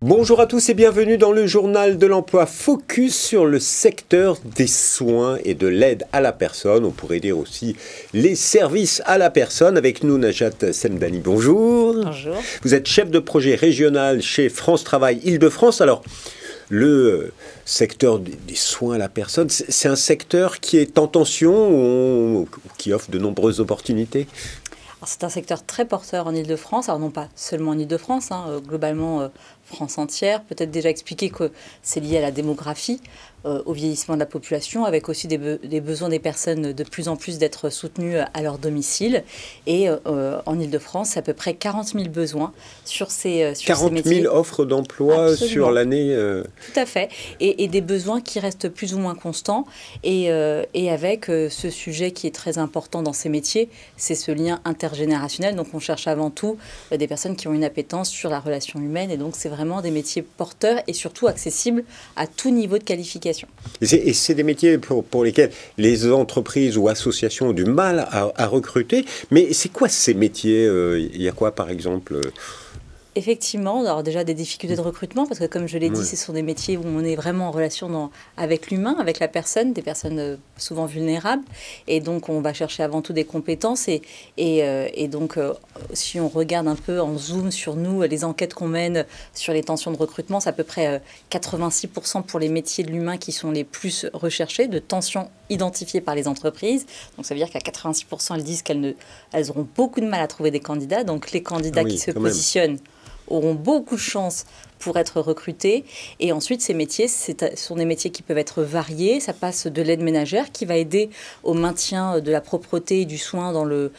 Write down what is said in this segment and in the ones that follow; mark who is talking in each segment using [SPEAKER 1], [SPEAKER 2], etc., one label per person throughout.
[SPEAKER 1] Bonjour à tous et bienvenue dans le journal de l'emploi focus sur le secteur des soins et de l'aide à la personne. On pourrait dire aussi les services à la personne. Avec nous, Najat Semdani. Bonjour.
[SPEAKER 2] Bonjour.
[SPEAKER 1] Vous êtes chef de projet régional chez France Travail Île-de-France. Alors, le secteur des soins à la personne, c'est un secteur qui est en tension ou qui offre de nombreuses opportunités?
[SPEAKER 2] C'est un secteur très porteur en Île-de-France, alors non pas seulement en Île-de-France, globalement France entière. Peut-être déjà expliquer que c'est lié à la démographie, au vieillissement de la population, avec aussi des besoins des personnes de plus en plus d'être soutenues à leur domicile. Et en Île-de-France, c'est à peu près 40 000 besoins sur ces métiers.
[SPEAKER 1] 40 000 offres d'emploi. Absolument. Sur l'année.
[SPEAKER 2] Tout à fait. Et des besoins qui restent plus ou moins constants. Et avec ce sujet qui est très important dans ces métiers, c'est ce lien intergénérationnel. Donc on cherche avant tout des personnes qui ont une appétence sur la relation humaine. Et donc c'est vraiment des métiers porteurs et surtout accessibles à tout niveau de qualification.
[SPEAKER 1] Et c'est des métiers pour lesquels les entreprises ou associations ont du mal à recruter. Mais c'est quoi ces métiers? Il y a quoi par exemple?
[SPEAKER 2] Effectivement, alors déjà des difficultés de recrutement, parce que comme je l'ai dit, ce sont des métiers où on est vraiment en relation avec l'humain, avec la personne, des personnes souvent vulnérables. Et donc, on va chercher avant tout des compétences. Et donc, si on regarde un peu en zoom sur nous, les enquêtes qu'on mène sur les tensions de recrutement, c'est à peu près 86% pour les métiers de l'humain qui sont les plus recherchés, de tensions identifiées par les entreprises. Donc, ça veut dire qu'à 86%, elles disent qu'elles auront beaucoup de mal à trouver des candidats. Donc, les candidats qui se positionnent auront beaucoup de chance pour être recrutés. Et ensuite, ces métiers, ce sont des métiers qui peuvent être variés. Ça passe de l'aide ménagère qui va aider au maintien de la propreté et du soin dans le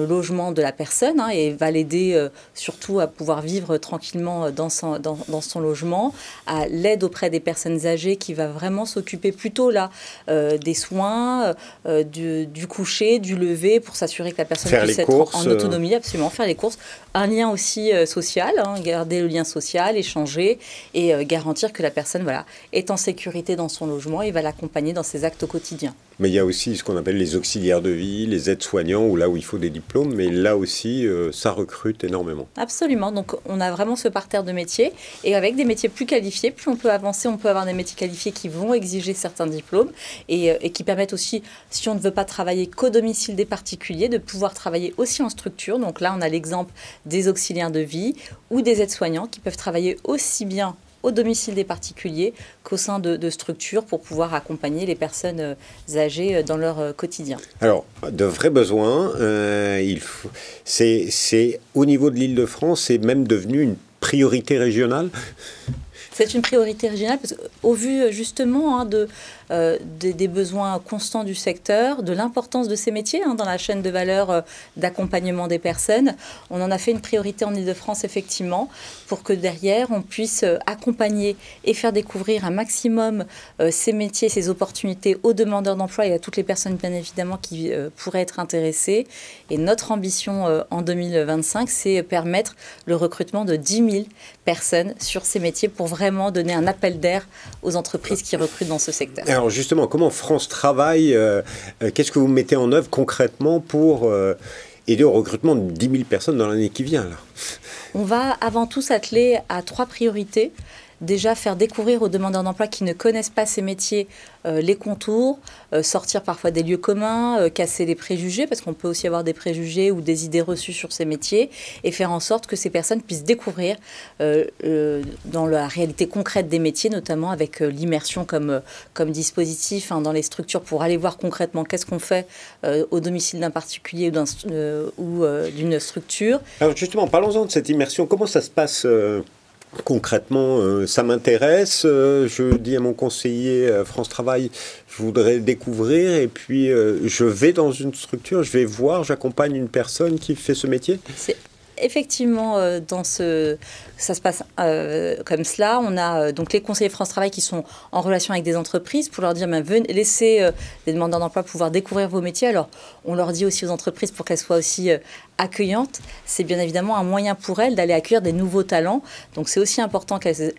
[SPEAKER 2] logement de la personne et va l'aider surtout à pouvoir vivre tranquillement dans son logement, à l'aide auprès des personnes âgées qui va vraiment s'occuper plutôt là des soins, du coucher, du lever pour s'assurer que la personne puisse être en autonomie, absolument, faire les courses. Un lien aussi social, garder le lien social, échanger et garantir que la personne est en sécurité dans son logement et va l'accompagner dans ses actes au quotidien.
[SPEAKER 1] Mais il y a aussi ce qu'on appelle les auxiliaires de vie, les aides-soignants, où là où il faut des diplômes, mais là aussi, ça recrute énormément.
[SPEAKER 2] Absolument. Donc, on a vraiment ce parterre de métiers. Et avec des métiers plus qualifiés, plus on peut avancer, on peut avoir des métiers qualifiés qui vont exiger certains diplômes et qui permettent aussi, si on ne veut pas travailler qu'au domicile des particuliers, de pouvoir travailler aussi en structure. Donc là, on a l'exemple des auxiliaires de vie ou des aides-soignants qui peuvent travailler aussi bien au domicile des particuliers qu'au sein de structures pour pouvoir accompagner les personnes âgées dans leur quotidien.
[SPEAKER 1] Alors, de vrais besoins, c'est au niveau de l'Île-de-France, c'est même devenu une priorité régionale.
[SPEAKER 2] C'est une priorité régionale parce qu'au vu justement des besoins constants du secteur, de l'importance de ces métiers dans la chaîne de valeur d'accompagnement des personnes, on en a fait une priorité en Île-de-France effectivement pour que derrière on puisse accompagner et faire découvrir un maximum ces métiers, ces opportunités aux demandeurs d'emploi et à toutes les personnes bien évidemment qui pourraient être intéressées. Et notre ambition en 2025, c'est permettre le recrutement de 10 000 personnes sur ces métiers pour vraiment donner un appel d'air aux entreprises qui recrutent dans ce secteur.
[SPEAKER 1] Alors justement, comment France Travail, qu'est-ce que vous mettez en œuvre concrètement pour aider au recrutement de 10 000 personnes dans l'année qui vient là?
[SPEAKER 2] On va avant tout s'atteler à 3 priorités. Déjà, faire découvrir aux demandeurs d'emploi qui ne connaissent pas ces métiers les contours, sortir parfois des lieux communs, casser les préjugés, parce qu'on peut aussi avoir des préjugés ou des idées reçues sur ces métiers, et faire en sorte que ces personnes puissent découvrir dans la réalité concrète des métiers, notamment avec l'immersion comme dispositif dans les structures pour aller voir concrètement qu'est-ce qu'on fait au domicile d'un particulier ou d'une structure.
[SPEAKER 1] Alors justement, parlons-en de cette immersion. Comment ça se passe concrètement, ça m'intéresse, je dis à mon conseiller France Travail, je voudrais découvrir et puis je vais dans une structure, je vais voir, j'accompagne une personne qui fait ce métier.
[SPEAKER 2] C'est effectivement ça se passe comme cela. On a donc les conseillers France Travail qui sont en relation avec des entreprises pour leur dire laissez les demandeurs d'emploi pouvoir découvrir vos métiers. Alors on leur dit aussi aux entreprises pour qu'elles soient aussi accueillantes. C'est bien évidemment un moyen pour elles d'aller accueillir des nouveaux talents. Donc c'est aussi important qu'elles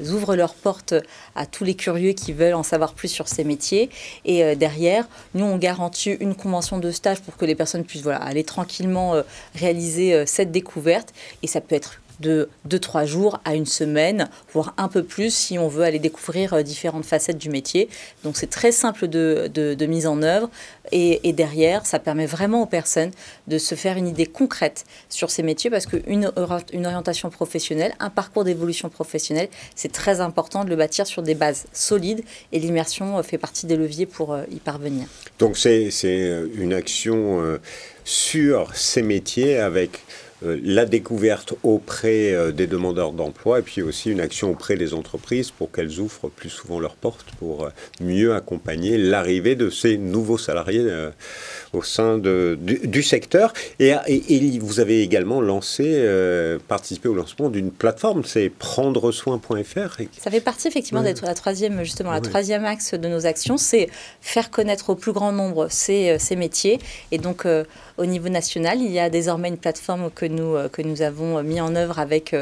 [SPEAKER 2] ouvrent leurs portes à tous les curieux qui veulent en savoir plus sur ces métiers. Et derrière, nous on garantit une convention de stage pour que les personnes puissent aller tranquillement réaliser cette découverte. Et ça peut être de 2-3 jours à une semaine, voire un peu plus si on veut aller découvrir différentes facettes du métier. Donc c'est très simple de mise en œuvre et derrière, ça permet vraiment aux personnes de se faire une idée concrète sur ces métiers parce qu'une orientation professionnelle, un parcours d'évolution professionnelle, c'est très important de le bâtir sur des bases solides et l'immersion fait partie des leviers pour y parvenir.
[SPEAKER 1] Donc c'est une action sur ces métiers avec la découverte auprès des demandeurs d'emploi et puis aussi une action auprès des entreprises pour qu'elles ouvrent plus souvent leurs portes pour mieux accompagner l'arrivée de ces nouveaux salariés au sein du secteur. Et vous avez également participé au lancement d'une plateforme, c'est prendresoin.fr.
[SPEAKER 2] Ça fait partie effectivement d'être la troisième axe de nos actions, c'est faire connaître au plus grand nombre ces métiers. Et donc au niveau national, il y a désormais une plateforme que nous avons mis en œuvre avec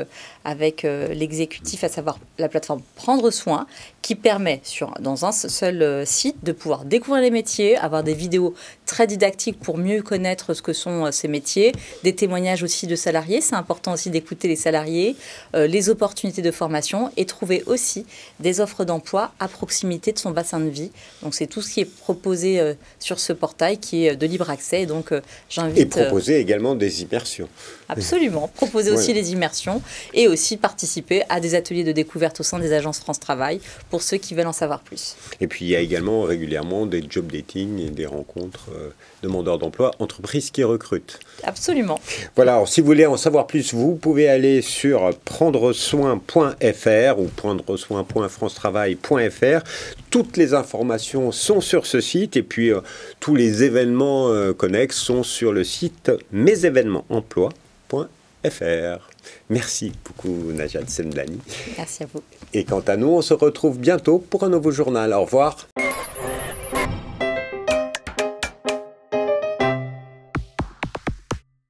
[SPEAKER 2] l'exécutif, à savoir la plateforme Prendre Soin, qui permet dans un seul site de pouvoir découvrir les métiers, avoir des vidéos très didactiques pour mieux connaître ce que sont ces métiers, des témoignages aussi de salariés, c'est important aussi d'écouter les salariés, les opportunités de formation et trouver aussi des offres d'emploi à proximité de son bassin de vie. Donc c'est tout ce qui est proposé sur ce portail qui est de libre accès. Donc j'invite...
[SPEAKER 1] Et proposer également des immersions.
[SPEAKER 2] Absolument, proposer aussi les immersions et aussi participer à des ateliers de découverte au sein des agences France Travail pour ceux qui veulent en savoir plus.
[SPEAKER 1] Et puis il y a également régulièrement des job dating et des rencontres demandeurs d'emploi, entreprises qui recrutent.
[SPEAKER 2] Absolument.
[SPEAKER 1] Voilà, alors si vous voulez en savoir plus, vous pouvez aller sur prendresoin.fr ou prendresoin.francetravail.fr. Toutes les informations sont sur ce site et puis tous les événements connexes sont sur le site mesévénementsemploi.fr. Merci beaucoup Najat Semdlani.
[SPEAKER 2] Merci à vous.
[SPEAKER 1] Et quant à nous, on se retrouve bientôt pour un nouveau journal. Au revoir.